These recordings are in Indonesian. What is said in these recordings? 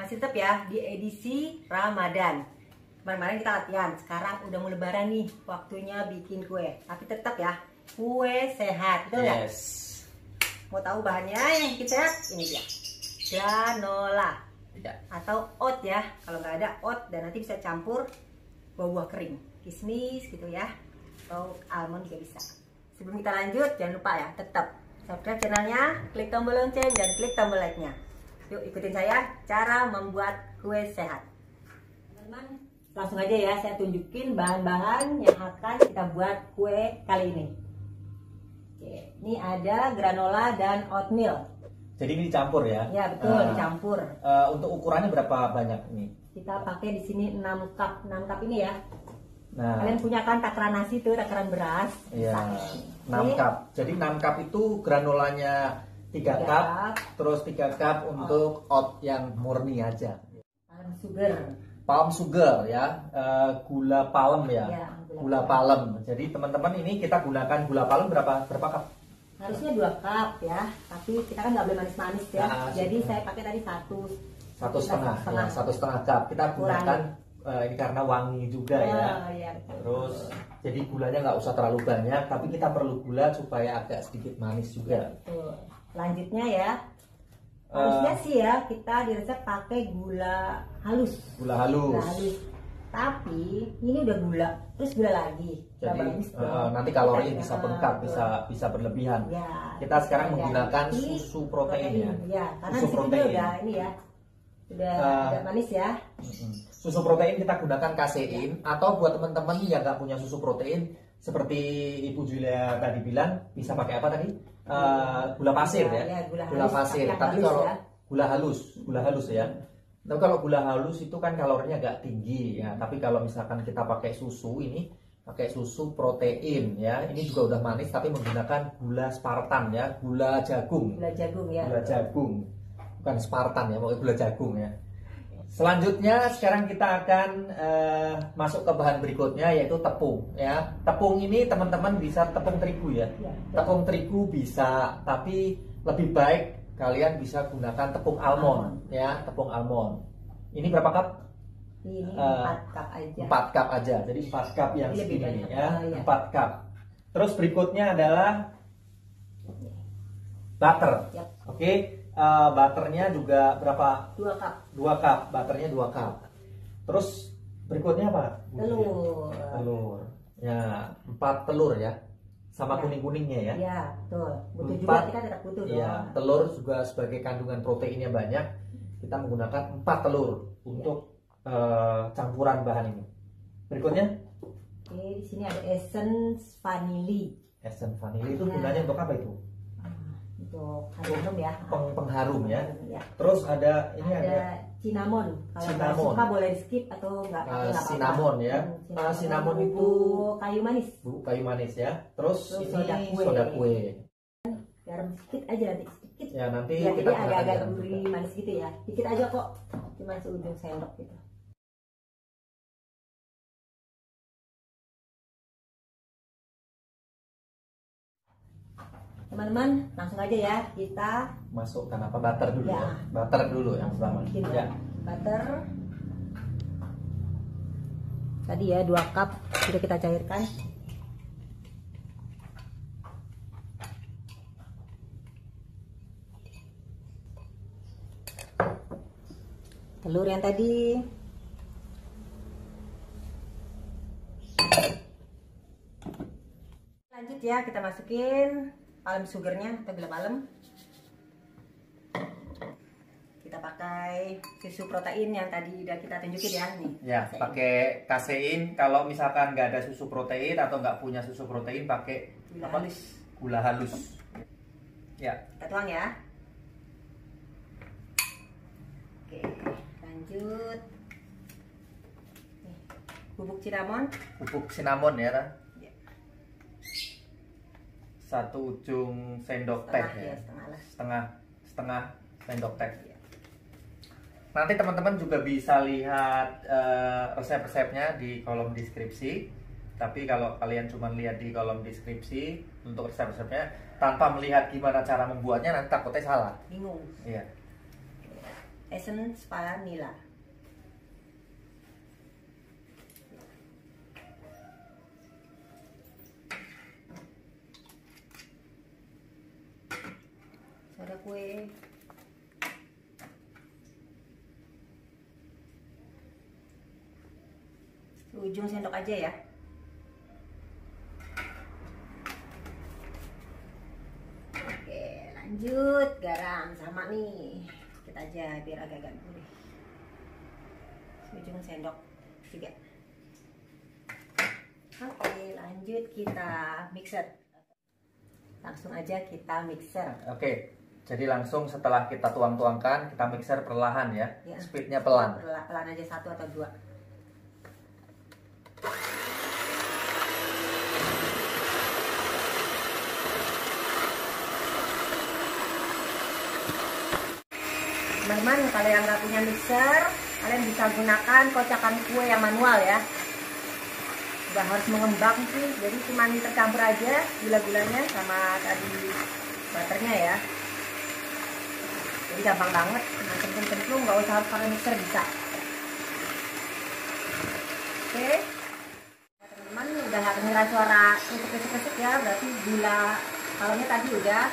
masih tetap ya di edisi Ramadan. Kemarin kita latihan, sekarang udah mau lebaran nih, waktunya bikin kue. Tapi tetap ya, kue sehat, betul nggak? Yes. Mau tahu bahannya yang bikin sehat? Ini dia, granola atau oat ya. Kalau nggak ada oat, dan nanti bisa campur buah-buah kering, kismis gitu ya, atau almond juga bisa. Sebelum kita lanjut, jangan lupa ya, tetap subscribe channelnya, klik tombol lonceng, dan klik tombol like-nya. Yuk ikutin saya cara membuat kue sehat. Teman-teman, langsung aja ya saya tunjukin bahan-bahan yang akan kita buat kue kali ini. Oke, ini ada granola dan oatmeal. Jadi ini dicampur ya? Ya betul, dicampur. Untuk ukurannya berapa banyak ini? Kita pakai di sini 6 cup. 6 cup ini ya. Nah, kalian punya kan takaran nasi tuh, takaran beras. iya. 6 cup. Jadi 6 cup itu granolanya 3 cup, terus 3 cup untuk oat yang murni aja. Palm sugar ya, gula palem ya, gula palem. Jadi teman-teman ini kita gunakan gula palem berapa cup? Harusnya 2 cup ya, tapi kita kan nggak boleh manis-manis ya. Nah, jadi saya pakai tadi 1,5 cup. Kita gunakan ini karena wangi juga ya. Terus jadi gulanya nggak usah terlalu banyak, tapi kita perlu gula supaya agak sedikit manis juga. Betul. Lanjutnya ya, harusnya sih ya kita di resep pakai gula halus. Gula halus. Tapi ini udah gula, terus gula lagi. Jadi nanti kalorinya bisa bengkak, bisa berlebihan. Ya, kita sekarang menggunakan susu protein ya. Ya, karena susu protein udah ini ya, udah agak manis ya. Susu protein kita gunakan kasein, atau buat teman-teman yang nggak punya susu protein, seperti Ibu Julia tadi bilang, bisa pakai apa tadi? Gula pasir ya. Gula pasir. Tapi kalau gula halus ya. Tapi kalau gula halus itu kan kalorinya agak tinggi ya. Tapi kalau misalkan kita pakai susu ini, pakai susu protein ya. Ini juga udah manis tapi menggunakan gula Spartan ya, gula jagung. Gula jagung ya. Gula jagung. Bukan Spartan ya, pokoknya gula jagung ya. Selanjutnya sekarang kita akan masuk ke bahan berikutnya, yaitu tepung ya. Tepung ini teman-teman bisa tepung terigu ya. Tepung terigu bisa, tapi lebih baik kalian bisa gunakan tepung almond ya, tepung almond. Ini berapa cup? Ini 4 cup aja. 4 cup aja. Jadi 4 cup yang segini ya, 4 cup. Terus berikutnya adalah butter. Oke. Butternya juga berapa? 2 cup. 2 cup, butternya 2 cup. Terus berikutnya apa? Telur. Ya, 4 telur ya. Sama kuning-kuningnya ya. Iya, betul. Butuh juga, kita tetap butuh dong. Iya, telur juga sebagai kandungan proteinnya banyak. Kita menggunakan 4 telur untuk campuran bahan ini. Berikutnya? Oke, di sini ada essence vanili. Essence vanili itu gunanya untuk apa itu? Untuk harum ya, pengharum ya. Terus ada ini ada cinnamon. Kalau suka boleh di skip atau enggak pakai apa-apa. Cinnamon ya. Cinnamon itu kayu manis. Kayu manis ya. Terus ini soda kue. Garam sedikit aja nanti, sedikit. Ya nanti ya, kita agak gurih manis gitu ya. Dikit aja kok. Cuma seujung sendok gitu. Teman-teman, langsung aja ya kita masukkan apa, butter dulu ya. Butter dulu yang pertama ya. Butter tadi ya 2 cup sudah kita cairkan. Telur yang tadi. Lanjut ya, kita masukin palm sugarnya atau gula palem. Kita pakai susu protein yang tadi udah kita tunjukin ya nih. Ya, pakai kasein. Kalau misalkan nggak ada susu protein atau nggak punya susu protein, pakai gula halus. Ya. Kita tuang ya. Oke, lanjut. Bubuk cinnamon. Bubuk cinnamon ya, satu ujung sendok teh ya. Setengah sendok teh. Nanti teman-teman juga bisa lihat resep-resepnya di kolom deskripsi. Tapi kalau kalian cuma lihat di kolom deskripsi untuk resep-resepnya tanpa melihat gimana cara membuatnya, nanti takutnya salah. Bingung. Iya. essence vanilla. Soda kue. Ujung sendok aja ya. Oke, lanjut garam sama nih. Kita aja biar agak-agak gurih. Ujung sendok 3. Oke, lanjut kita mixer. Langsung aja kita mixer. Oke, jadi langsung setelah kita tuang-tuangkan, kita mixer perlahan ya. Speednya pelan. Pelan aja 1 atau 2. Teman-teman, kalau yang nggak punya mixer, kalian bisa gunakan kocakan kue yang manual ya. Nggak harus mengembang sih, jadi cuma tercampur aja gula-gulanya sama tadi butternya ya. Jadi gampang banget, cemplung-cemplung, nggak usah harus pakai mixer, bisa. Oke, nah, teman-teman udah nggak dengar suara kesek-kesek ya, berarti gula kalonnya tadi udah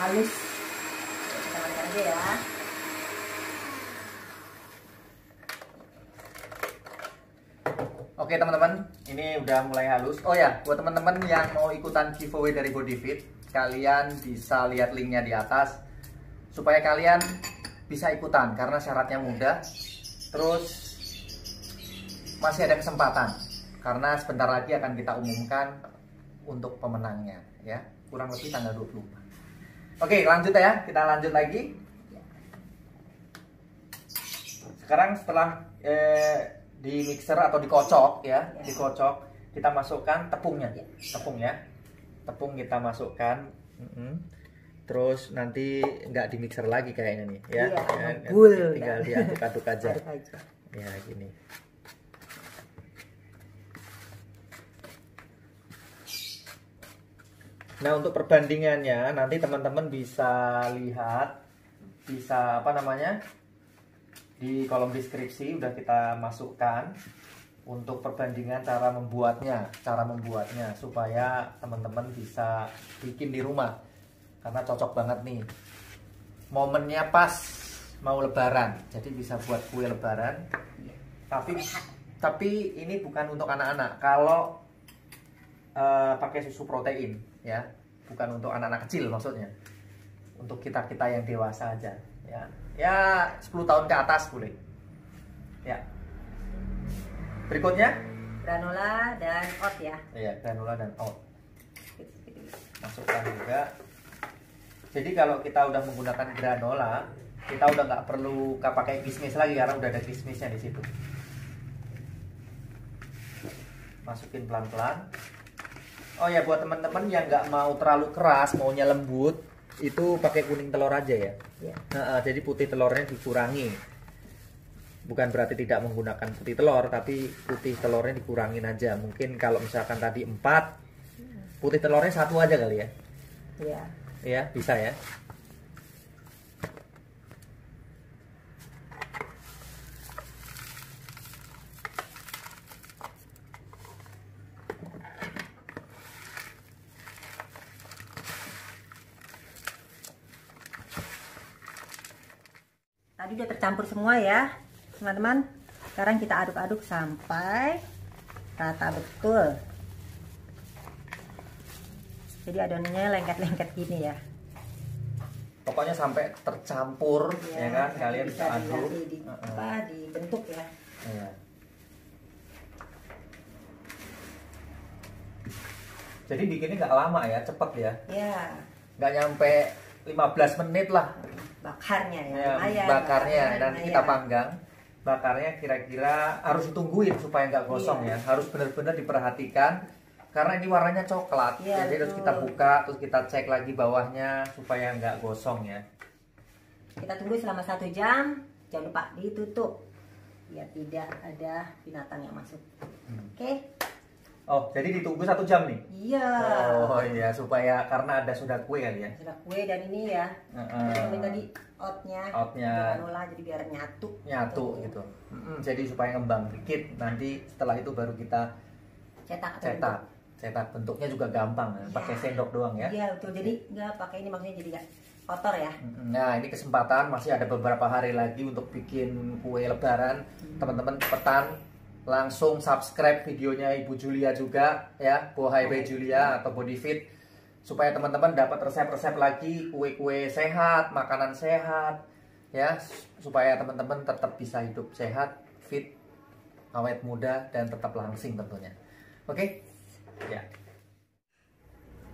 halus. Kita balik aja ya. Oke teman-teman, ini udah mulai halus. Oh ya, buat teman-teman yang mau ikutan giveaway dari Bodyfit, kalian bisa lihat linknya di atas supaya kalian bisa ikutan karena syaratnya mudah. Terus masih ada kesempatan karena sebentar lagi akan kita umumkan untuk pemenangnya ya, kurang lebih tanggal 24. Oke, lanjut ya, kita lanjut lagi. Sekarang setelah di mixer atau dikocok ya, dikocok, kita masukkan tepungnya, tepung ya, tepung kita masukkan, terus nanti nggak di mixer lagi kayaknya nih ya, tinggal diaduk-aduk aja, ya gini. Nah untuk perbandingannya nanti teman-teman bisa lihat, bisa apa namanya, di kolom deskripsi udah kita masukkan untuk perbandingan cara membuatnya supaya teman-teman bisa bikin di rumah karena cocok banget nih, momennya pas mau lebaran, jadi bisa buat kue lebaran. Tapi ini bukan untuk anak-anak kalau pakai susu protein ya, bukan untuk anak-anak kecil maksudnya, untuk kita yang dewasa aja ya 10 tahun ke atas boleh ya. Berikutnya granola dan oat ya. Iya, granola dan oat masukkan juga. Jadi kalau kita udah menggunakan granola, kita udah nggak perlu pakai kismis lagi karena udah ada kismisnya di situ. Masukin pelan-pelan. Oh ya, buat teman-teman yang nggak mau terlalu keras, maunya lembut, itu pakai kuning telur aja ya. Nah, jadi putih telurnya dikurangi. Bukan berarti tidak menggunakan putih telur, tapi putih telurnya dikurangin aja. Mungkin kalau misalkan tadi 4, putih telurnya 1 aja kali ya. Iya. Iya, bisa ya. Tadi udah tercampur semua ya teman-teman. Sekarang kita aduk-aduk sampai rata betul. Jadi adonannya lengket-lengket gini ya. Pokoknya sampai tercampur ya kan, kalian bisa aduk. Dibentuk ya. Iya. Jadi bikinnya nggak lama ya, cepet ya. Iya. Nggak nyampe 15 menit lah. Bakarnya ya. Bakarnya nanti kita panggang. Bakarnya kira-kira harus ditungguin supaya nggak gosong ya. Harus benar-benar diperhatikan karena ini warnanya coklat. Jadi harus kita buka, terus kita cek lagi bawahnya supaya nggak gosong ya. Kita tunggu selama 1 jam. Jangan lupa ditutup biar tidak ada binatang yang masuk. Oke. Oh, jadi ditunggu 1 jam nih? Iya. Oh iya, supaya karena ada sudah kue kali ya? Sudah kue dan ini ya. Tadi oatnya. Granola jadi biar nyatu. Nyatu gitu. Jadi supaya ngembang dikit. Nanti setelah itu baru kita cetak. Bentuknya juga gampang, ya. Pakai sendok doang ya? Iya betul. Jadi nggak pakai ini, maksudnya jadi nggak kotor ya. Nah ini kesempatan, masih ada beberapa hari lagi untuk bikin kue lebaran. Teman-teman cepetan langsung subscribe videonya Ibu Julia juga ya, Bohai by Julia atau Body Fit, supaya teman-teman dapat resep-resep lagi, kue-kue sehat, makanan sehat ya, supaya teman-teman tetap bisa hidup sehat, fit, awet muda dan tetap langsing tentunya. Oke? Ya.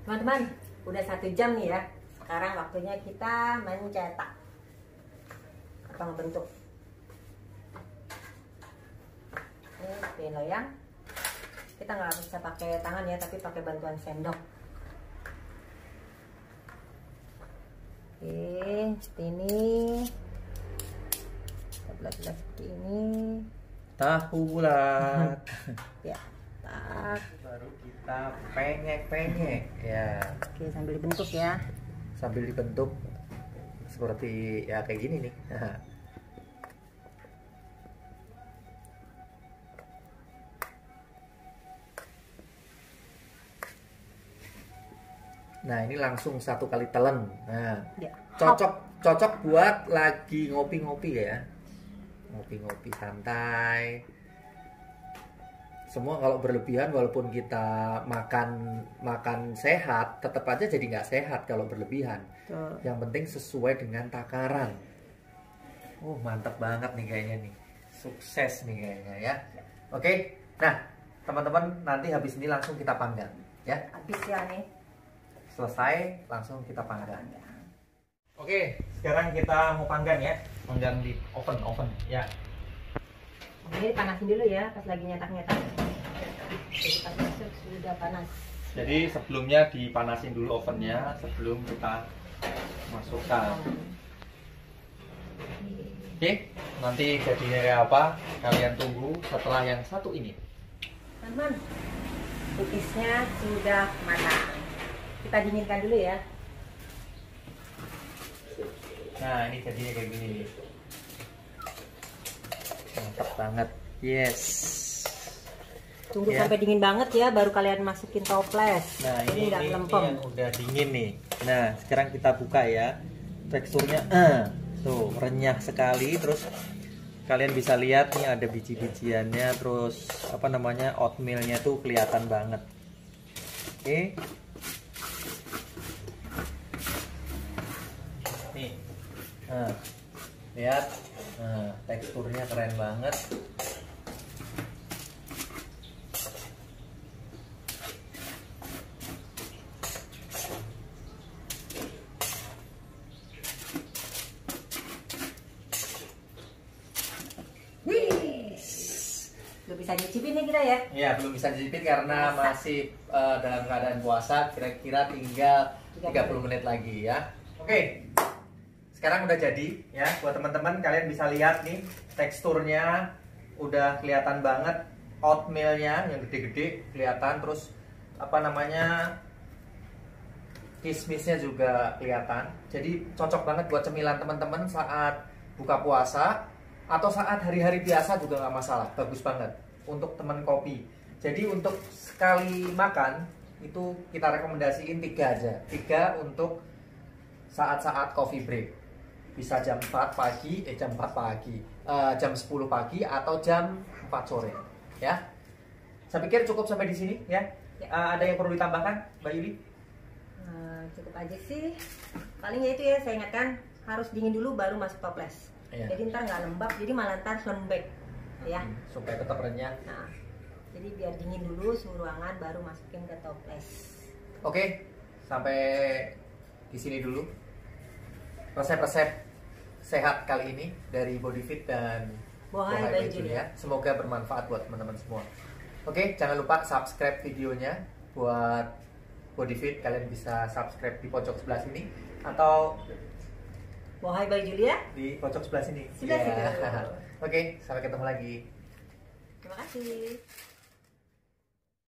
Teman-teman, udah 1 jam nih ya. Sekarang waktunya kita mencetak atau membentuk. Ini loyang. Kita nggak bisa pakai tangan ya, tapi pakai bantuan sendok. Oke, seperti ini. Kita belah-belah seperti ini. Tahu bulat. Ya, tak. Baru kita penyek-penyek ya. Oke, sambil dibentuk ya. Sambil dibentuk seperti ya kayak gini nih. Nah ini langsung 1 kali telan. Nah ya. cocok buat lagi ngopi-ngopi ya, ngopi-ngopi santai. Semua kalau berlebihan, walaupun kita makan sehat, tetap aja jadi nggak sehat kalau berlebihan. Yang penting sesuai dengan takaran. Oh mantap banget nih kayaknya nih, sukses nih kayaknya ya. Oke, nah teman-teman nanti habis ini langsung kita panggang ya. Habis ya nih. Selesai langsung kita panggang. Oke, sekarang kita mau panggang ya. Panggang di oven ya. Ini panasin dulu ya, pas lagi nyetak-nyetak. Jadi pas masuk sudah panas. Jadi sebelumnya dipanasin dulu ovennya sebelum kita masukkan. Oke, nanti jadinya kayak apa? Kalian tunggu setelah yang satu ini. Teman-teman, cookiesnya sudah matang. Kita dinginkan dulu ya. Nah ini jadinya kayak gini nih. Mantap banget. Yes. Tunggu sampai dingin banget ya, baru kalian masukin toples. Nah ini udah lempem. Yang udah dingin nih. Nah sekarang kita buka ya. Teksturnya tuh renyah sekali. Terus kalian bisa lihat nih ada biji-bijiannya. Terus apa namanya, oatmealnya tuh kelihatan banget. Oke. Lihat, teksturnya keren banget. Belum bisa nyicipin nih kita ya? Iya, belum bisa nyicipin karena masih dalam keadaan puasa. Kira-kira tinggal 30 menit lagi ya. Oke. Sekarang udah jadi ya, buat teman-teman kalian bisa lihat nih teksturnya udah kelihatan banget, oatmealnya yang gede-gede kelihatan, terus apa namanya, kismisnya juga kelihatan. Jadi cocok banget buat cemilan teman-teman saat buka puasa atau saat hari-hari biasa juga nggak masalah, bagus banget untuk teman kopi. Jadi untuk sekali makan itu kita rekomendasiin 3 aja, 3 untuk saat-saat coffee break. Bisa jam 4 pagi, jam 10 pagi atau jam 4 sore ya. Saya pikir cukup sampai di sini ya. Ada yang perlu ditambahkan Mbak Yuli? Cukup aja sih. Paling ya itu ya, saya ingatkan harus dingin dulu baru masuk toples. Jadi ntar nggak lembab, jadi malah ntar lembek ya. Supaya tetap renyah. Nah, jadi biar dingin dulu suhu ruangan baru masukin ke toples. Oke, sampai di sini dulu resep-resep sehat kali ini dari Body Fit dan Bohai by Julia. Semoga bermanfaat buat teman-teman semua. Oke, jangan lupa subscribe videonya. Buat Body Fit kalian bisa subscribe di pojok sebelah sini atau Bohai by Julia di pojok sebelah sini. Sudah. Oke, sampai ketemu lagi. Terima kasih.